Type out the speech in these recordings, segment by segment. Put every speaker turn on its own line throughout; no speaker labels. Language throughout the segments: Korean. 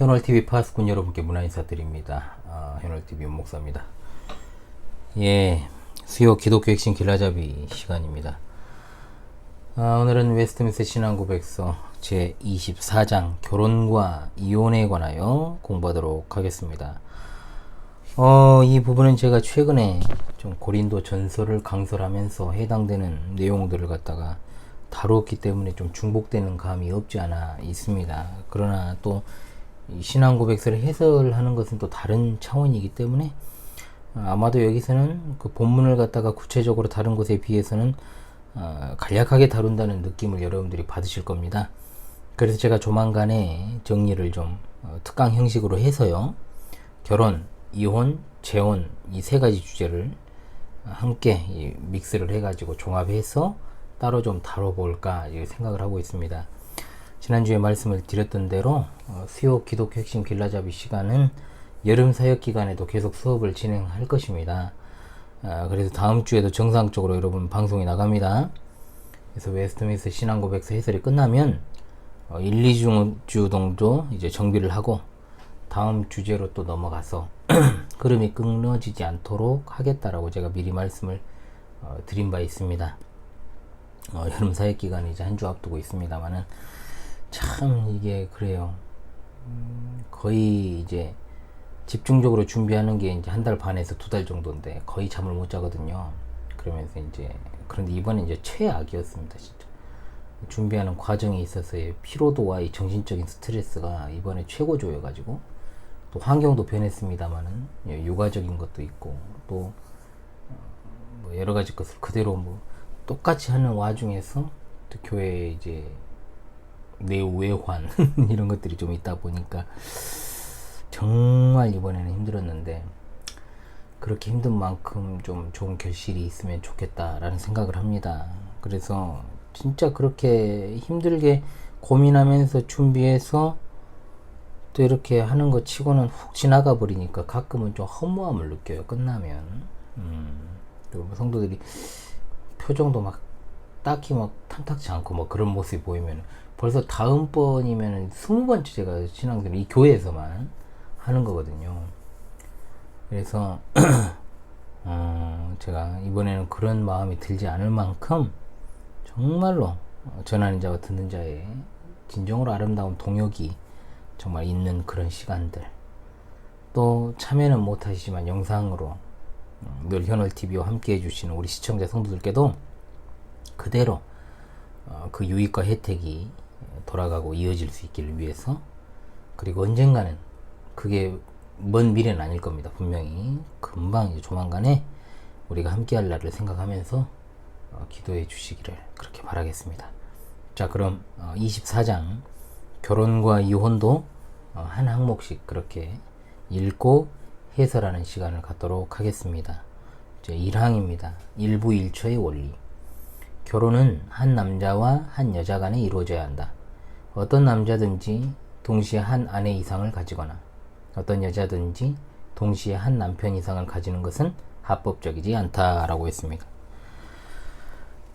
현월TV 파스꾼 여러분께 문화 인사드립니다. 현월TV 목사입니다. 예, 수요 기독교 핵심 길라잡이 시간입니다. 오늘은 웨스트민스터 신앙고백서 제24장 결혼과 이혼에 관하여 공부하도록 하겠습니다. 이 부분은 제가 최근에 좀 고린도 전서를 강설하면서 해당되는 내용들을 갖다가 다루었기 때문에 좀 중복되는 감이 없지 않아 있습니다. 그러나 또 신앙고백서를 해설하는 것은 또 다른 차원이기 때문에 아마도 여기서는 그 본문을 갖다가 구체적으로 다른 곳에 비해서는 간략하게 다룬다는 느낌을 여러분들이 받으실 겁니다. 그래서 제가 조만간에 정리를 좀 특강 형식으로 해서요, 결혼, 이혼, 재혼 이 세 가지 주제를 함께 믹스를 해가지고 종합해서 따로 좀 다뤄볼까 생각을 하고 있습니다. 지난주에 말씀을 드렸던 대로 수요 기독교 핵심 길라잡이 시간은 여름 사역 기간에도 계속 수업을 진행할 것입니다. 그래서 다음 주에도 정상적으로 여러분 방송이 나갑니다. 그래서 웨스트민스터 신앙고백서 해설이 끝나면 1, 2주 정도 이제 정비를 하고 다음 주제로 또 넘어가서 흐름이 끊어지지 않도록 하겠다라고 제가 미리 말씀을 드린 바 있습니다. 여름 사역 기간이 이제 한 주 앞두고 있습니다만은 참 이게 그래요. 거의 이제 집중적으로 준비하는 게 이제 한 달 반에서 2달 정도인데 거의 잠을 못 자거든요. 그러면서 이제 그런데 이번에 이제 최악이었습니다. 진짜 준비하는 과정에 있어서의 피로도와 이 정신적인 스트레스가 이번에 최고조여가지고 또 환경도 변했습니다만은 육아적인 것도 있고 또 뭐 여러 가지 것을 그대로 뭐 똑같이 하는 와중에서 또 교회에 이제 내외환 이런 것들이 좀 있다 보니까 정말 이번에는 힘들었는데 그렇게 힘든 만큼 좀 좋은 결실이 있으면 좋겠다라는 생각을 합니다. 그래서 진짜 그렇게 힘들게 고민하면서 준비해서 또 이렇게 하는 것 치고는 훅 지나가 버리니까 가끔은 좀 허무함을 느껴요. 끝나면 그리고 성도들이 표정도 막 딱히 막 탐탁지 않고 뭐 그런 모습이 보이면 벌써 다음번이면 20번째 제가 신앙생활 이 교회에서만 하는 거거든요. 그래서 제가 이번에는 그런 마음이 들지 않을 만큼 정말로 전하는 자와 듣는 자의 진정으로 아름다운 동역이 정말 있는 그런 시간들, 또 참여는 못하시지만 영상으로 늘 현월TV와 함께 해주시는 우리 시청자 성도들께도 그대로 그 유익과 혜택이 돌아가고 이어질 수 있기를 위해서, 그리고 언젠가는 그게 먼 미래는 아닐 겁니다. 분명히 금방 이제 조만간에 우리가 함께 할 날을 생각하면서 기도해 주시기를 그렇게 바라겠습니다. 자, 그럼 24장 결혼과 이혼도 한 항목씩 그렇게 읽고 해설하는 시간을 갖도록 하겠습니다. 이제 1항입니다. 일부일처의 원리. 결혼은 한 남자와 한 여자 간에 이루어져야 한다. 어떤 남자든지 동시에 한 아내 이상을 가지거나 어떤 여자든지 동시에 한 남편 이상을 가지는 것은 합법적이지 않다라고 했습니다.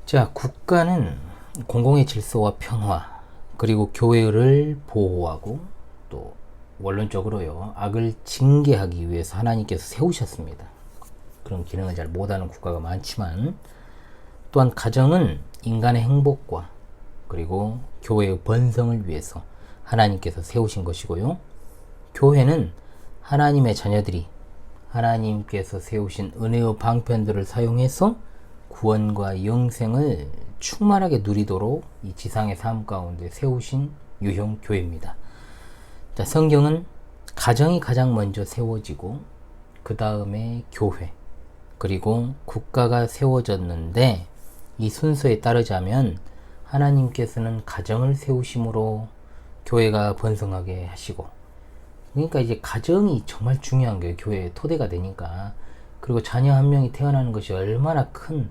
자, 국가는 공공의 질서와 평화 그리고 교회를 보호하고 또 원론적으로요, 악을 징계하기 위해서 하나님께서 세우셨습니다. 그런 기능을 잘 못하는 국가가 많지만, 또한 가정은 인간의 행복과 그리고 교회의 번성을 위해서 하나님께서 세우신 것이고요, 교회는 하나님의 자녀들이 하나님께서 세우신 은혜의 방편들을 사용해서 구원과 영생을 충만하게 누리도록 이 지상의 삶 가운데 세우신 유형 교회입니다. 자, 성경은 가정이 가장 먼저 세워지고 그 다음에 교회 그리고 국가가 세워졌는데, 이 순서에 따르자면 하나님께서는 가정을 세우심으로 교회가 번성하게 하시고, 그러니까 이제 가정이 정말 중요한 거예요. 교회의 토대가 되니까. 그리고 자녀 한 명이 태어나는 것이 얼마나 큰,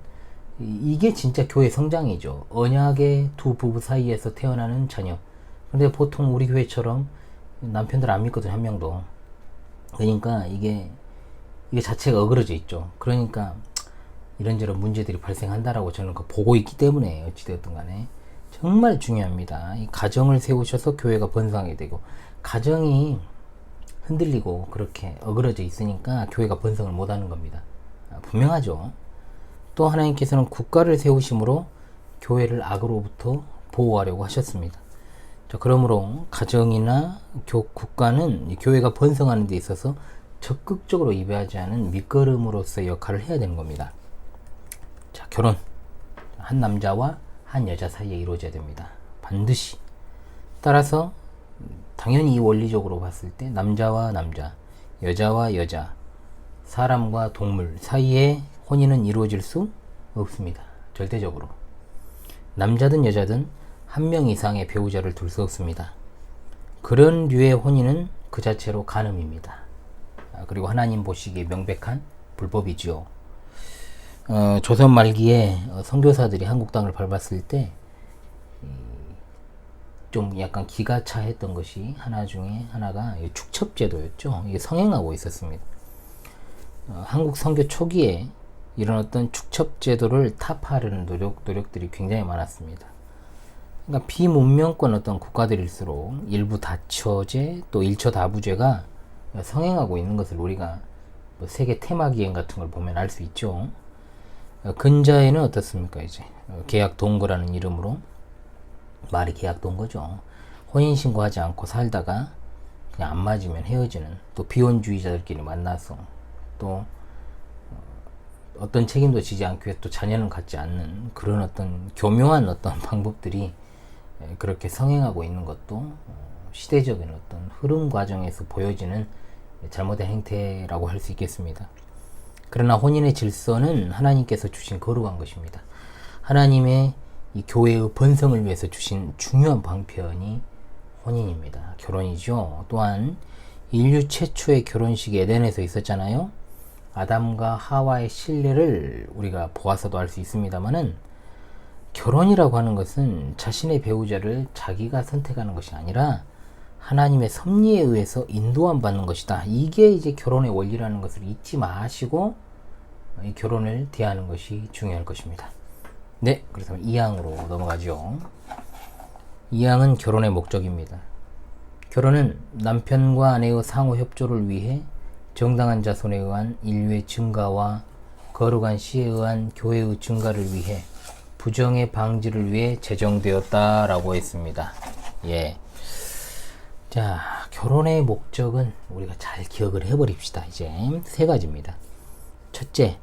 이게 진짜 교회 성장이죠. 언약의 두 부부 사이에서 태어나는 자녀. 근데 보통 우리 교회처럼 남편들 안 믿거든, 한 명도. 그러니까 이게 자체가 어그러져 있죠. 그러니까 이런저런 문제들이 발생한다라고 저는 보고 있기 때문에 어찌되었든 간에 정말 중요합니다. 이 가정을 세우셔서 교회가 번성하게 되고, 가정이 흔들리고 그렇게 어그러져 있으니까 교회가 번성을 못하는 겁니다. 분명하죠. 또 하나님께서는 국가를 세우심으로 교회를 악으로부터 보호하려고 하셨습니다. 자, 그러므로 가정이나 국가는 교회가 번성하는 데 있어서 적극적으로 입회하지 않은 밑거름으로서의 역할을 해야 되는 겁니다. 자, 결혼. 한 남자와 한 여자 사이에 이루어져야 됩니다. 반드시. 따라서 당연히 이 원리적으로 봤을 때 남자와 남자, 여자와 여자, 사람과 동물 사이에 혼인은 이루어질 수 없습니다. 절대적으로. 남자든 여자든 한 명 이상의 배우자를 둘 수 없습니다. 그런 류의 혼인은 그 자체로 간음입니다. 그리고 하나님 보시기에 명백한 불법이죠. 조선 말기에 선교사들이 한국 땅을 밟았을 때 좀 약간 기가 차했던 것이 하나 중에 하나가 축첩제도였죠. 이게 성행하고 있었습니다. 한국 선교 초기에 이런 어떤 축첩제도를 타파하려는 노력들이 굉장히 많았습니다. 그러니까 비문명권 어떤 국가들일수록 일부 다처제 또 일처다부제가 성행하고 있는 것을 우리가 뭐 세계 테마기행 같은 걸 보면 알 수 있죠. 근자에는 어떻습니까? 이제 계약동거라는 이름으로 말이 계약동거죠. 혼인신고하지 않고 살다가 그냥 안 맞으면 헤어지는, 또 비혼주의자들끼리 만나서 또 어떤 책임도 지지 않기 위해 또 자녀는 갖지 않는 그런 어떤 교묘한 어떤 방법들이 그렇게 성행하고 있는 것도 시대적인 어떤 흐름 과정에서 보여지는 잘못된 행태라고 할 수 있겠습니다. 그러나 혼인의 질서는 하나님께서 주신 거룩한 것입니다. 하나님의 이 교회의 번성을 위해서 주신 중요한 방편이 혼인입니다. 결혼이죠. 또한 인류 최초의 결혼식이 에덴에서 있었잖아요. 아담과 하와의 신뢰를 우리가 보아서도 알 수 있습니다만은, 결혼이라고 하는 것은 자신의 배우자를 자기가 선택하는 것이 아니라 하나님의 섭리에 의해서 인도함 받는 것이다. 이게 이제 결혼의 원리라는 것을 잊지 마시고 이 결혼을 대하는 것이 중요할 것입니다. 네, 그렇다면 2항으로 넘어가죠. 2항은 결혼의 목적입니다. 결혼은 남편과 아내의 상호 협조를 위해 정당한 자손에 의한 인류의 증가와 거룩한 시에 의한 교회의 증가를 위해 부정의 방지를 위해 제정되었다라고 했습니다. 예. 자, 결혼의 목적은 우리가 잘 기억을 해버립시다. 이제 3가지입니다. 첫째,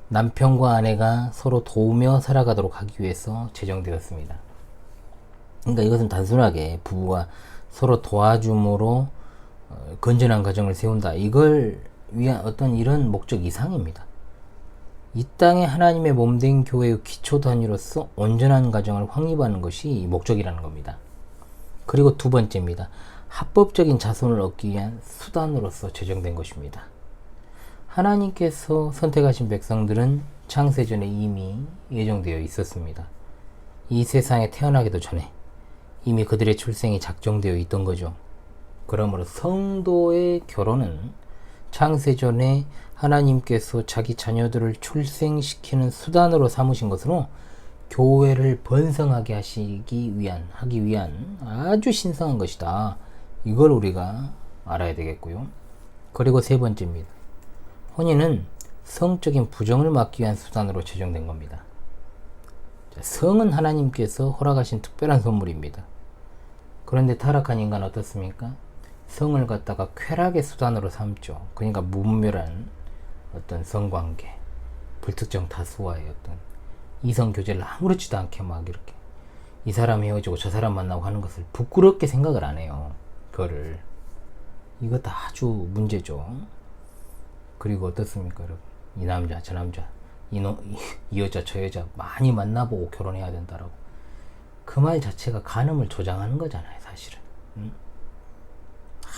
남편과 아내가 서로 도우며 살아가도록 하기 위해서 제정되었습니다. 그러니까 이것은 단순하게 부부가 서로 도와줌으로 건전한 가정을 세운다, 이걸 위한 어떤 이런 목적 이상입니다. 이 땅에 하나님의 몸된 교회의 기초 단위로서 온전한 가정을 확립하는 것이 목적이라는 겁니다. 그리고 2번째입니다. 합법적인 자손을 얻기 위한 수단으로서 제정된 것입니다. 하나님께서 선택하신 백성들은 창세전에 이미 예정되어 있었습니다. 이 세상에 태어나기도 전에 이미 그들의 출생이 작정되어 있던 거죠. 그러므로 성도의 결혼은 창세전에 하나님께서 자기 자녀들을 출생시키는 수단으로 삼으신 것으로 교회를 번성하게 하기 위한 아주 신성한 것이다. 이걸 우리가 알아야 되겠고요. 그리고 3번째입니다. 혼인은 성적인 부정을 막기 위한 수단으로 제정된 겁니다. 성은 하나님께서 허락하신 특별한 선물입니다. 그런데 타락한 인간은 어떻습니까? 성을 갖다가 쾌락의 수단으로 삼죠. 그러니까 무분별한 어떤 성관계, 불특정 다수와의 어떤 이성 교제를 아무렇지도 않게 막 이렇게 이 사람 헤어지고 저 사람 만나고 하는 것을 부끄럽게 생각을 안 해요. 그거를. 이것도 아주 문제죠. 그리고 어떻습니까, 여러분? 이 남자, 저 남자, 이 여자, 저 여자 많이 만나보고 결혼해야 된다라고. 그 말 자체가 간음을 조장하는 거잖아요, 사실은.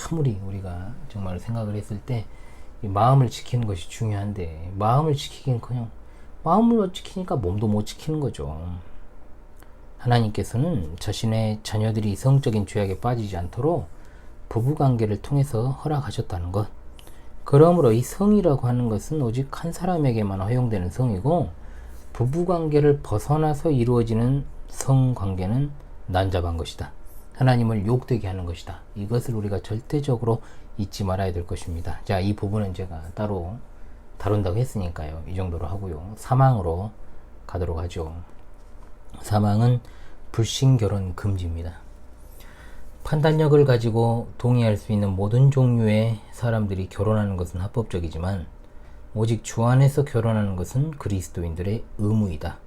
아무리 우리가 정말 생각을 했을 때 이 마음을 지키는 것이 중요한데, 마음을 지키긴 그냥 마음을 못 지키니까 몸도 못 지키는 거죠. 하나님께서는 자신의 자녀들이 성적인 죄악에 빠지지 않도록 부부관계를 통해서 허락하셨다는 것. 그러므로 이 성이라고 하는 것은 오직 한 사람에게만 허용되는 성이고, 부부관계를 벗어나서 이루어지는 성관계는 난잡한 것이다. 하나님을 욕되게 하는 것이다. 이것을 우리가 절대적으로 잊지 말아야 될 것입니다. 자, 이 부분은 제가 따로 다룬다고 했으니까요. 이 정도로 하고요. 사망으로 가도록 하죠. 사망은 불신결혼 금지입니다. 판단력을 가지고 동의할 수 있는 모든 종류의 사람들이 결혼하는 것은 합법적이지만 오직 주 안에서 결혼하는 것은 그리스도인들의 의무이다.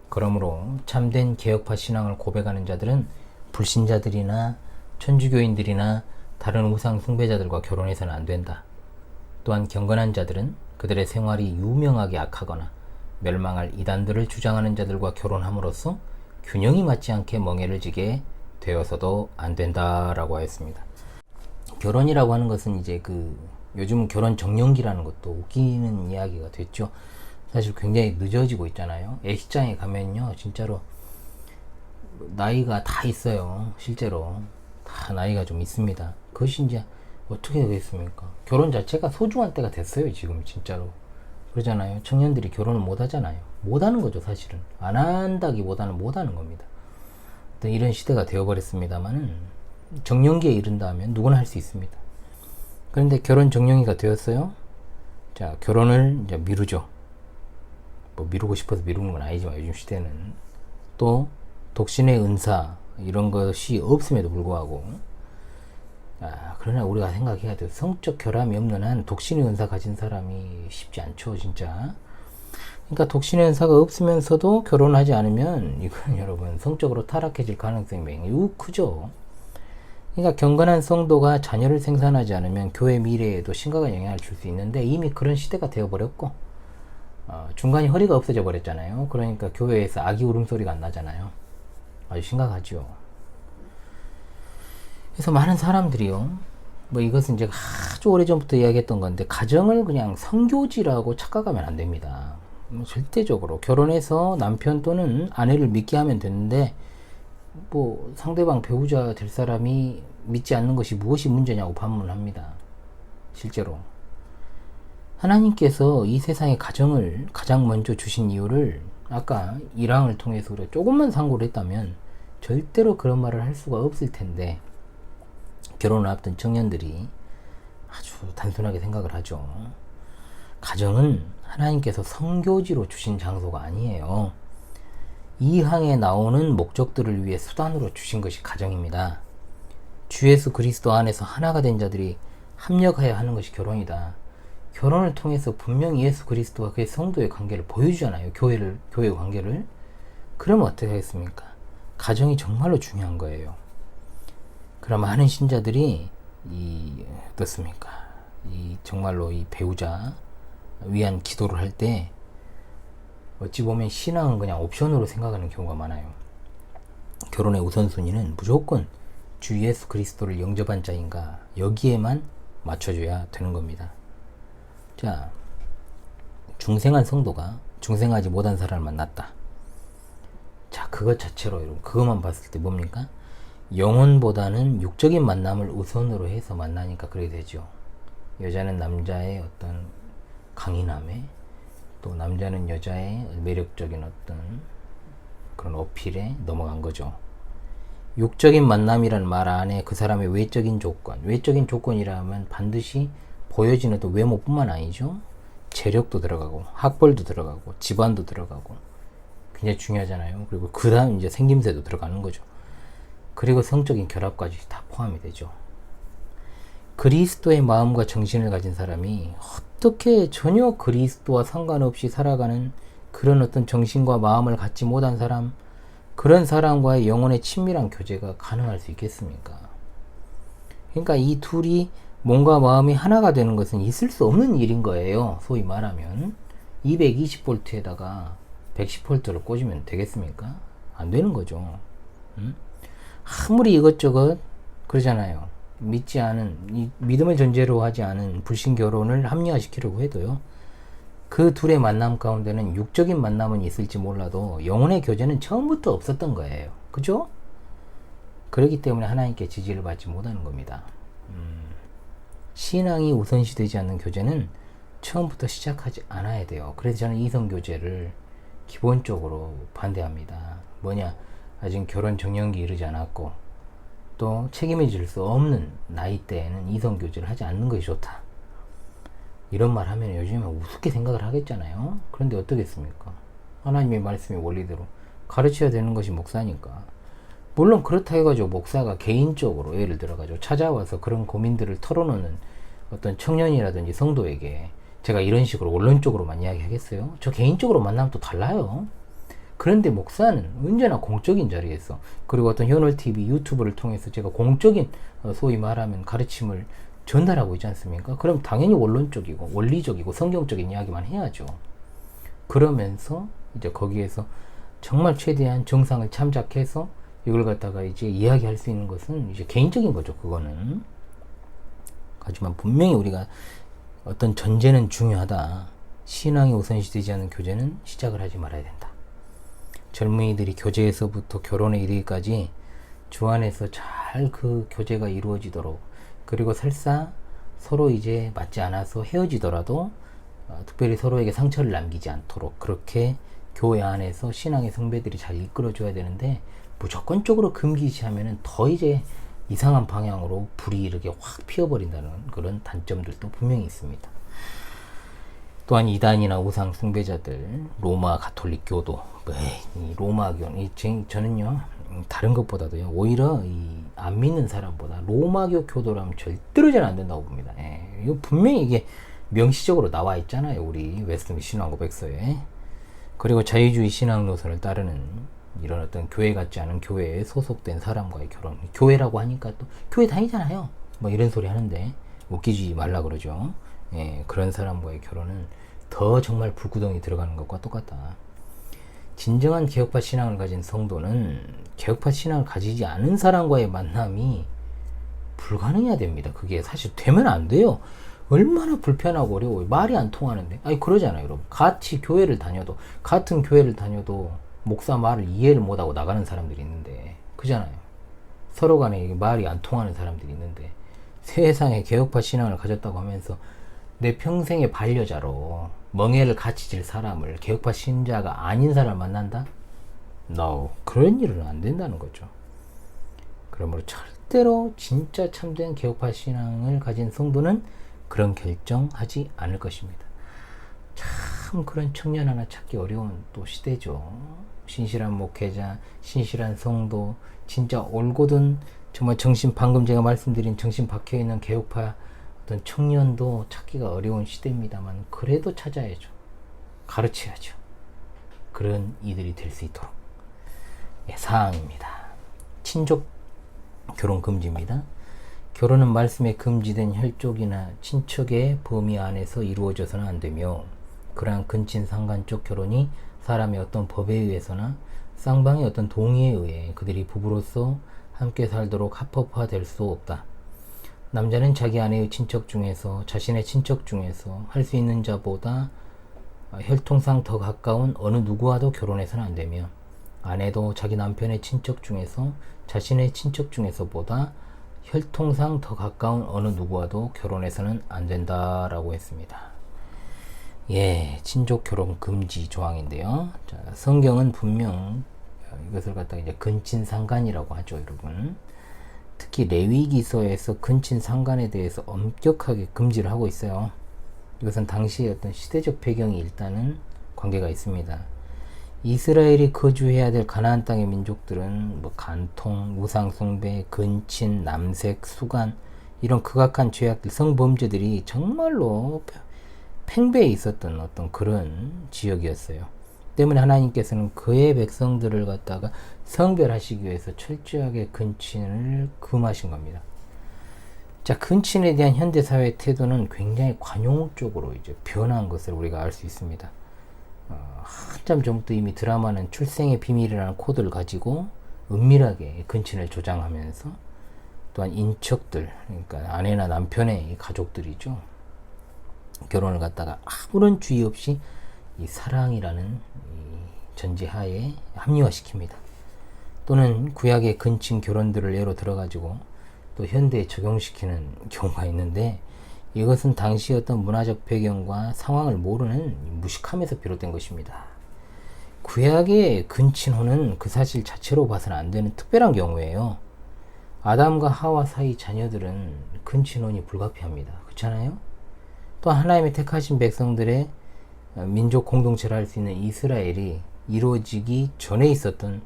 그러므로 참된 개혁파 신앙을 고백하는 자들은 불신자들이나 천주교인들이나 다른 우상 숭배자들과 결혼해서는 안 된다. 또한 경건한 자들은 그들의 생활이 유명하게 악하거나 멸망할 이단들을 주장하는 자들과 결혼함으로써 균형이 맞지 않게 멍해를 지게 되어서도 안 된다라고 하였습니다. 결혼이라고 하는 것은 이제 요즘 결혼 정년기라는 것도 웃기는 이야기가 됐죠. 사실 굉장히 늦어지고 있잖아요. 예식장에 가면요, 진짜로 나이가 다 있어요. 실제로 다 나이가 좀 있습니다. 그것이 이제 어떻게 되겠습니까? 결혼 자체가 소중한 때가 됐어요. 지금 진짜로 그러잖아요. 청년들이 결혼을 못 하잖아요. 못 하는 거죠. 사실은 안 한다기보다는 못 하는 겁니다. 이런 시대가 되어버렸습니다만은 정년기에 이른다면 누구나 할 수 있습니다. 그런데 결혼 정년기가 되었어요. 자, 결혼을 이제 미루죠. 뭐 미루고 싶어서 미루는 건 아니지만 요즘 시대는 또 독신의 은사 이런 것이 없음에도 불구하고 그러나 우리가 생각해야 돼요. 성적 결함이 없는 한 독신의 은사 가진 사람이 쉽지 않죠, 진짜. 그러니까 독신의 은사가 없으면서도 결혼하지 않으면 이건 여러분 성적으로 타락해질 가능성이 매우 크죠. 그러니까 경건한 성도가 자녀를 생산하지 않으면 교회 미래에도 심각한 영향을 줄 수 있는데 이미 그런 시대가 되어버렸고 중간에 허리가 없어져 버렸잖아요. 그러니까 교회에서 아기 울음소리가 안 나잖아요. 아주 심각하죠. 그래서 많은 사람들이요, 뭐 이것은 제가 아주 오래전부터 이야기했던 건데 가정을 그냥 성교지라고 착각하면 안 됩니다. 절대적으로 결혼해서 남편 또는 아내를 믿게 하면 되는데 뭐 상대방 배우자 될 사람이 믿지 않는 것이 무엇이 문제냐고 반문합니다. 실제로 하나님께서 이 세상에 가정을 가장 먼저 주신 이유를 아까 일항을 통해서 우리가 조금만 상고를 했다면 절대로 그런 말을 할 수가 없을 텐데 결혼을 앞둔 청년들이 아주 단순하게 생각을 하죠. 가정은 하나님께서 성교지로 주신 장소가 아니에요. 이 항에 나오는 목적들을 위해 수단으로 주신 것이 가정입니다. 주 예수 그리스도 안에서 하나가 된 자들이 합력하여 하는 것이 결혼이다. 결혼을 통해서 분명히 예수 그리스도와 그의 성도의 관계를 보여주잖아요. 교회의 관계를. 그러면 어떻게 하겠습니까? 가정이 정말로 중요한 거예요. 그럼 많은 신자들이 어떻습니까? 정말로 이 배우자 위한 기도를 할 때 어찌 보면 신앙은 그냥 옵션으로 생각하는 경우가 많아요. 결혼의 우선순위는 무조건 주 예수 그리스도를 영접한 자인가 여기에만 맞춰줘야 되는 겁니다. 자, 중생한 성도가 중생하지 못한 사람을 만났다. 자, 그것 자체로 여러분 그것만 봤을 때 뭡니까? 영혼보다는 육적인 만남을 우선으로 해서 만나니까 그렇게 되죠. 여자는 남자의 어떤 강인함에 또 남자는 여자의 매력적인 어떤 그런 어필에 넘어간 거죠. 육적인 만남이라는 말 안에 그 사람의 외적인 조건이라면 반드시 보여지는 또 외모뿐만 아니죠. 재력도 들어가고 학벌도 들어가고 집안도 들어가고 굉장히 중요하잖아요. 그리고 그 다음 이제 생김새도 들어가는 거죠. 그리고 성적인 결합까지 다 포함이 되죠. 그리스도의 마음과 정신을 가진 사람이 어떻게 전혀 그리스도와 상관없이 살아가는 그런 어떤 정신과 마음을 갖지 못한 사람, 그런 사람과의 영혼의 친밀한 교제가 가능할 수 있겠습니까? 그러니까 이 둘이 몸과 마음이 하나가 되는 것은 있을 수 없는 일인 거예요. 소위 말하면 220V에다가 110V를 꽂으면 되겠습니까? 안 되는 거죠. 아무리 이것저것 그러잖아요. 믿지 않은, 믿음을 전제로 하지 않은 불신 결혼을 합리화시키려고 해도요, 그 둘의 만남 가운데는 육적인 만남은 있을지 몰라도 영혼의 교제는 처음부터 없었던 거예요. 그죠? 그렇기 때문에 하나님께 지지를 받지 못하는 겁니다. 신앙이 우선시 되지 않는 교제는 처음부터 시작하지 않아야 돼요. 그래서 저는 이성교제를 기본적으로 반대합니다. 뭐냐, 아직 결혼 정년기 이르지 않았고 또 책임을 질 수 없는 나이대에는 이성교제를 하지 않는 것이 좋다. 이런 말 하면 요즘에 우습게 생각을 하겠잖아요. 그런데 어떻겠습니까? 하나님의 말씀의 원리대로 가르쳐야 되는 것이 목사니까. 물론 그렇다 해가지고 목사가 개인적으로 예를 들어가지고 찾아와서 그런 고민들을 털어놓는 어떤 청년이라든지 성도에게 제가 이런 식으로 원론적으로만 이야기하겠어요? 저 개인적으로 만나면 또 달라요. 그런데 목사는 언제나 공적인 자리에서, 그리고 어떤 현월TV, 유튜브를 통해서 제가 공적인 소위 말하면 가르침을 전달하고 있지 않습니까? 그럼 당연히 원론적이고 원리적이고 성경적인 이야기만 해야죠. 그러면서 이제 거기에서 정말 최대한 정상을 참작해서 이걸 갖다가 이제 이야기할 수 있는 것은 이제 개인적인 거죠. 그거는. 하지만 분명히 우리가 어떤 전제는 중요하다. 신앙이 우선시되지 않는 교제는 시작을 하지 말아야 된다. 젊은이들이 교제에서부터 결혼에 이르기까지 주 안에서 잘 그 교제가 이루어지도록, 그리고 설사 서로 이제 맞지 않아서 헤어지더라도 특별히 서로에게 상처를 남기지 않도록 그렇게 교회 안에서 신앙의 성배들이 잘 이끌어줘야 되는데, 무조건적으로 금기시하면은 더 이제 이상한 방향으로 불이 이렇게 확 피어버린다는 그런 단점들도 분명히 있습니다. 또한 이단이나 우상 숭배자들, 로마 가톨릭 교도, 이 로마교, 저는요 다른 것보다도요 오히려 안 믿는 사람보다 로마교 교도라면 절대로 잘 안 된다고 봅니다. 이거 분명히 이게 명시적으로 나와 있잖아요, 우리 웨스트민스터 신앙고백서에. 그리고 자유주의 신앙 노선을 따르는 이런 어떤 교회 같지 않은 교회에 소속된 사람과의 결혼, 교회라고 하니까 또 교회 다니잖아요, 뭐 이런 소리 하는데 웃기지 말라 그러죠. 그런 사람과의 결혼은 더 정말 불구덩이 들어가는 것과 똑같다. 진정한 개혁파 신앙을 가진 성도는 개혁파 신앙을 가지지 않은 사람과의 만남이 불가능해야 됩니다. 그게 사실 되면 안 돼요. 얼마나 불편하고 어려워요. 말이 안 통하는데. 아니 그러잖아요, 여러분. 같이 교회를 다녀도, 같은 교회를 다녀도 목사 말을 이해를 못하고 나가는 사람들이 있는데, 그잖아요. 서로 간에 말이 안 통하는 사람들이 있는데, 세상에 개혁파 신앙을 가졌다고 하면서 내 평생의 반려자로 멍해를 같이 질 사람을, 개혁파 신자가 아닌 사람을 만난다? No. 그런 일은 안 된다는 거죠. 그러므로 절대로 진짜 참된 개혁파 신앙을 가진 성도는 그런 결정하지 않을 것입니다. 참 그런 청년 하나 찾기 어려운 또 시대죠. 신실한 목회자, 신실한 성도, 진짜 올곧은 정말 정신, 방금 제가 말씀드린 정신 박혀있는 개혁파 어떤 청년도 찾기가 어려운 시대입니다만, 그래도 찾아야죠. 가르쳐야죠. 그런 이들이 될 수 있도록. 사항입니다. 친족 결혼 금지입니다. 결혼은 말씀에 금지된 혈족이나 친척의 범위 안에서 이루어져서는 안 되며, 그러한 근친 상간적 결혼이 사람의 어떤 법에 의해서나 쌍방의 어떤 동의에 의해 그들이 부부로서 함께 살도록 합법화될 수 없다. 남자는 자기 아내의 친척 중에서, 자신의 친척 중에서 할 수 있는 자보다 혈통상 더 가까운 어느 누구와도 결혼해서는 안 되며, 아내도 자기 남편의 친척 중에서, 자신의 친척 중에서보다 혈통상 더 가까운 어느 누구와도 결혼해서는 안 된다라고 했습니다. 친족 결혼 금지 조항인데요. 자, 성경은 분명 이것을 갖다가 이제 근친상간이라고 하죠, 여러분. 특히 레위기서에서 근친상간에 대해서 엄격하게 금지를 하고 있어요. 이것은 당시의 어떤 시대적 배경이 일단은 관계가 있습니다. 이스라엘이 거주해야 될 가나안 땅의 민족들은 뭐 간통, 우상숭배, 근친, 남색, 수간, 이런 극악한 죄악들, 성범죄들이 정말로 팽배해 있었던 어떤 그런 지역이었어요. 때문에 하나님께서는 그의 백성들을 갖다가 성별하시기 위해서 철저하게 근친을 금하신 겁니다. 자, 근친에 대한 현대사회의 태도는 굉장히 관용적으로 이제 변한 것을 우리가 알 수 있습니다. 한참 전부터 이미 드라마는 출생의 비밀이라는 코드를 가지고 은밀하게 근친을 조장하면서, 또한 인척들, 그러니까 아내나 남편의 가족들이죠, 결혼을 갖다가 아무런 주의 없이 이 사랑이라는 이 전제하에 합리화시킵니다. 또는 구약의 근친 결혼들을 예로 들어가지고 또 현대에 적용시키는 경우가 있는데, 이것은 당시 어떤 문화적 배경과 상황을 모르는 무식함에서 비롯된 것입니다. 구약의 근친혼은 그 사실 자체로 봐서는 안 되는 특별한 경우예요. 아담과 하와 사이 자녀들은 근친혼이 불가피합니다. 그렇잖아요? 또 하나님의 택하신 백성들의 민족 공동체를 할 수 있는 이스라엘이 이루어지기 전에 있었던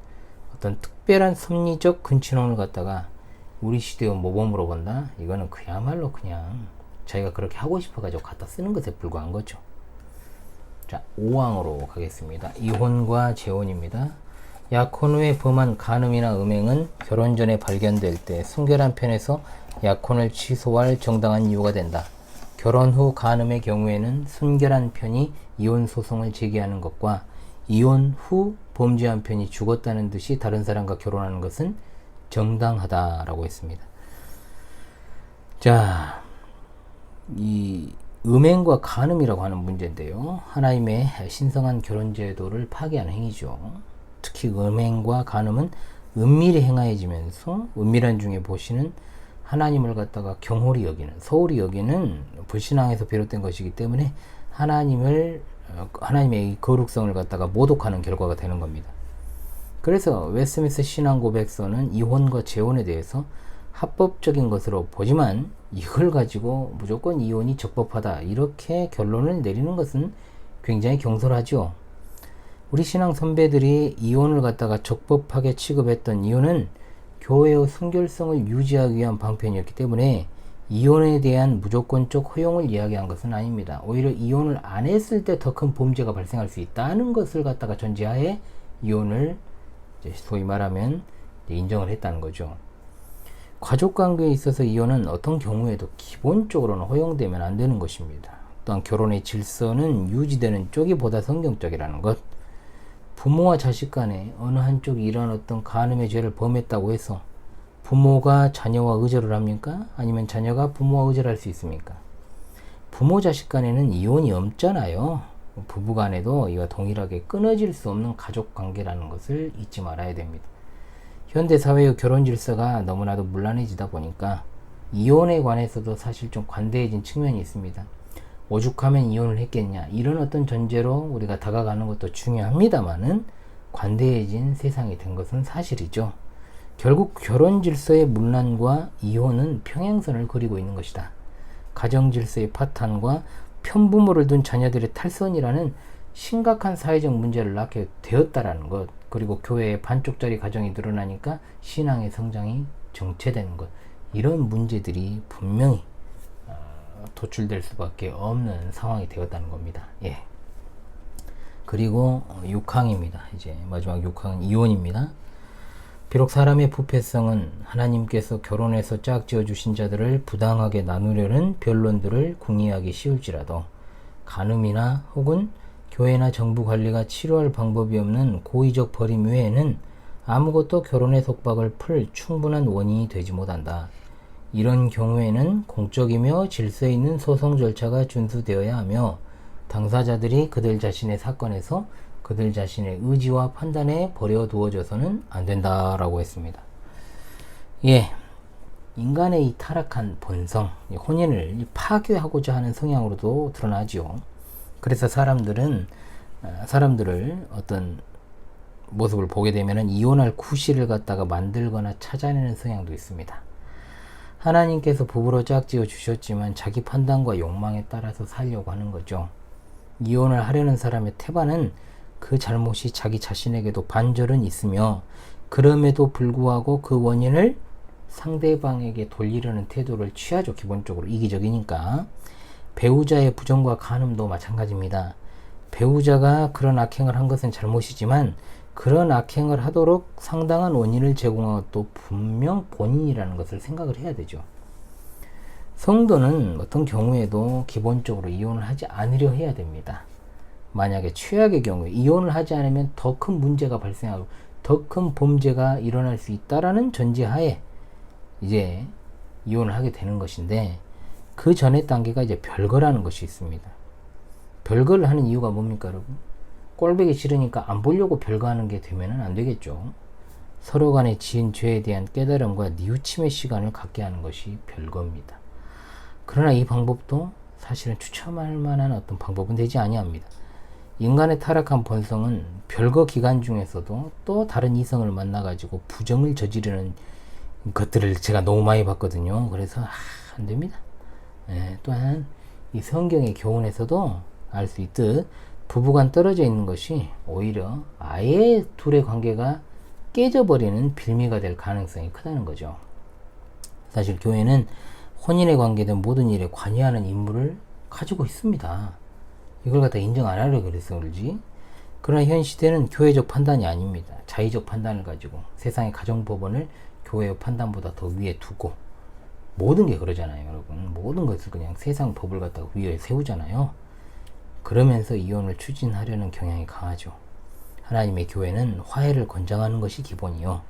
어떤 특별한 섭리적 근친혼을 갖다가 우리 시대의 모범으로 본다? 이거는 그야말로 그냥 자기가 그렇게 하고 싶어가지고 갖다 쓰는 것에 불과한 거죠. 자, 5항으로 가겠습니다. 이혼과 재혼입니다. 약혼 후에 범한 간음이나 음행은 결혼 전에 발견될 때 순결한 편에서 약혼을 취소할 정당한 이유가 된다. 결혼 후 간음의 경우에는 순결한 편이 이혼 소송을 제기하는 것과 이혼 후 범죄한 편이 죽었다는 듯이 다른 사람과 결혼하는 것은 정당하다라고 했습니다. 자, 이 음행과 간음이라고 하는 문제인데요. 하나님의 신성한 결혼제도를 파괴하는 행위죠. 특히 음행과 간음은 은밀히 행하여지면서 은밀한 중에 보시는 하나님을 갖다가 경홀히 여기는, 소홀히 여기는 불신앙에서 비롯된 것이기 때문에 하나님의 이 거룩성을 갖다가 모독하는 결과가 되는 겁니다. 그래서 웨스트민스터 신앙고백서는 이혼과 재혼에 대해서 합법적인 것으로 보지만 이걸 가지고 무조건 이혼이 적법하다 이렇게 결론을 내리는 것은 굉장히 경솔하죠. 우리 신앙 선배들이 이혼을 갖다가 적법하게 취급했던 이유는 교회의 순결성을 유지하기 위한 방편이었기 때문에 이혼에 대한 무조건적 허용을 이야기한 것은 아닙니다. 오히려 이혼을 안 했을 때 더 큰 범죄가 발생할 수 있다는 것을 갖다가 전제하에 이혼을 소위 말하면 인정을 했다는 거죠. 가족관계에 있어서 이혼은 어떤 경우에도 기본적으로는 허용되면 안 되는 것입니다. 또한 결혼의 질서는 유지되는 쪽이 보다 성경적이라는 것. 부모와 자식 간에 어느 한쪽이 이런 어떤 간음의 죄를 범했다고 해서 부모가 자녀와 의절을 합니까? 아니면 자녀가 부모와 의절할 수 있습니까? 부모 자식 간에는 이혼이 없잖아요. 부부 간에도 이와 동일하게 끊어질 수 없는 가족 관계라는 것을 잊지 말아야 됩니다. 현대 사회의 결혼 질서가 너무나도 문란해지다 보니까 이혼에 관해서도 사실 좀 관대해진 측면이 있습니다. 오죽하면 이혼을 했겠냐 이런 어떤 전제로 우리가 다가가는 것도 중요합니다만은 관대해진 세상이 된 것은 사실이죠. 결국 결혼 질서의 문란과 이혼은 평행선을 그리고 있는 것이다. 가정 질서의 파탄과 편부모를 둔 자녀들의 탈선이라는 심각한 사회적 문제를 낳게 되었다라는 것, 그리고 교회의 반쪽짜리 가정이 늘어나니까 신앙의 성장이 정체되는 것, 이런 문제들이 분명히 도출될 수밖에 없는 상황이 되었다는 겁니다. 예. 그리고 6항입니다. 이제 마지막 6항은 이혼입니다. 비록 사람의 부패성은 하나님께서 결혼해서 짝지어 주신 자들을 부당하게 나누려는 변론들을 궁리하기 쉬울지라도 간음이나 혹은 교회나 정부 관리가 치료할 방법이 없는 고의적 버림 외에는 아무것도 결혼의 속박을 풀 충분한 원인이 되지 못한다. 이런 경우에는 공적이며 질서 있는 소송 절차가 준수되어야 하며 당사자들이 그들 자신의 사건에서 그들 자신의 의지와 판단에 버려두어져서는 안 된다라고 했습니다. 예, 인간의 이 타락한 본성, 혼인을 파괴하고자 하는 성향으로도 드러나지요. 그래서 사람들을 어떤 모습을 보게 되면은 이혼할 구실을 갖다가 만들거나 찾아내는 성향도 있습니다. 하나님께서 부부로 짝지어 주셨지만 자기 판단과 욕망에 따라서 살려고 하는 거죠. 이혼을 하려는 사람의 태반은 그 잘못이 자기 자신에게도 반절은 있으며 그럼에도 불구하고 그 원인을 상대방에게 돌리려는 태도를 취하죠. 기본적으로 이기적이니까. 배우자의 부정과 간음도 마찬가지입니다. 배우자가 그런 악행을 한 것은 잘못이지만 그런 악행을 하도록 상당한 원인을 제공한 것도 분명 본인이라는 것을 생각을 해야 되죠. 성도는 어떤 경우에도 기본적으로 이혼을 하지 않으려 해야 됩니다. 만약에 최악의 경우에 이혼을 하지 않으면 더 큰 문제가 발생하고 더 큰 범죄가 일어날 수 있다라는 전제하에 이제 이혼을 하게 되는 것인데, 그 전의 단계가 이제 별거라는 것이 있습니다. 별거를 하는 이유가 뭡니까, 여러분? 꼴보기 싫으니까 안 보려고 별거하는 게 되면은 안 되겠죠. 서로 간에 지은 죄에 대한 깨달음과 뉘우침의 시간을 갖게 하는 것이 별거입니다. 그러나 이 방법도 사실은 추천할 만한 어떤 방법은 되지 아니합니다. 인간의 타락한 본성은 별거 기간 중에서도 또 다른 이성을 만나가지고 부정을 저지르는 것들을 제가 너무 많이 봤거든요. 그래서 안 됩니다. 또한 이 성경의 교훈에서도 알 수 있듯 부부간 떨어져 있는 것이 오히려 아예 둘의 관계가 깨져버리는 빌미가 될 가능성이 크다는 거죠. 사실 교회는 혼인에 관계된 모든 일에 관여하는 임무를 가지고 있습니다. 이걸 갖다 인정 안 하려고 그래서 그러지. 그러나 현 시대는 교회적 판단이 아닙니다. 자의적 판단을 가지고 세상의 가정법원을 교회의 판단보다 더 위에 두고, 모든 게 그러잖아요, 여러분. 모든 것을 그냥 세상 법을 갖다가 위에 세우잖아요. 그러면서 이혼을 추진하려는 경향이 강하죠. 하나님의 교회는 화해를 권장하는 것이 기본이요.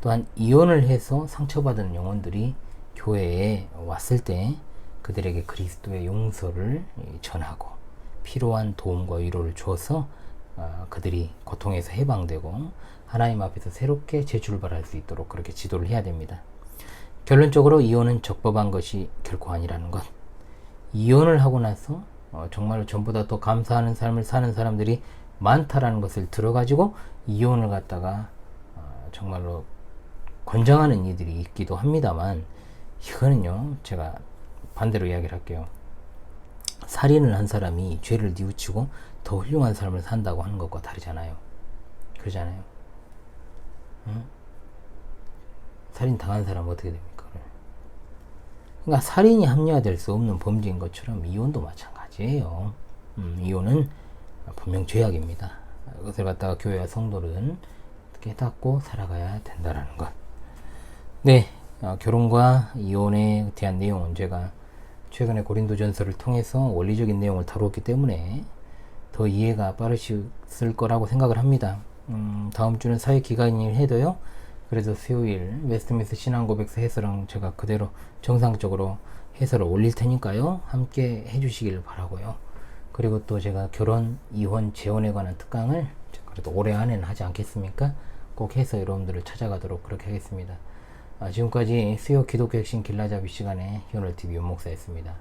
또한 이혼을 해서 상처받은 영혼들이 교회에 왔을 때 그들에게 그리스도의 용서를 전하고 필요한 도움과 위로를 주어서 그들이 고통에서 해방되고 하나님 앞에서 새롭게 재출발할 수 있도록 그렇게 지도를 해야 됩니다. 결론적으로 이혼은 적법한 것이 결코 아니라는 것. 이혼을 하고 나서 정말로 전보다 더 감사하는 삶을 사는 사람들이 많다라는 것을 들어가지고 이혼을 갖다가 정말로 권장하는 이들이 있기도 합니다만, 이거는요, 제가 반대로 이야기를 할게요. 살인을 한 사람이 죄를 뉘우치고 더 훌륭한 삶을 산다고 하는 것과 다르잖아요. 그러잖아요. 응? 살인 당한 사람은 어떻게 됩니까? 그러니까 살인이 합리화될 수 없는 범죄인 것처럼 이혼도 마찬가지예요. 이혼은 분명 죄악입니다. 그것을 갖다가 교회와 성도는 깨닫고 살아가야 된다라는 것. 네, 결혼과 이혼에 대한 내용은 제가 최근에 고린도전서를 통해서 원리적인 내용을 다루었기 때문에 더 이해가 빠르셨을 거라고 생각을 합니다. 다음 주는 사회 기간이긴 해도요, 그래도 수요일 웨스트민스터 신앙고백서 해설은 제가 그대로 정상적으로 해설을 올릴 테니까요, 함께 해주시길 바라고요. 그리고 또 제가 결혼, 이혼, 재혼에 관한 특강을 그래도 올해 안에는 하지 않겠습니까? 꼭 해서 여러분들을 찾아가도록 그렇게 하겠습니다. 지금까지 수요 기독교 핵심 길라잡이 시간에 히오널TV 윤목사였습니다.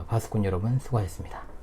파수꾼 여러분 수고하셨습니다.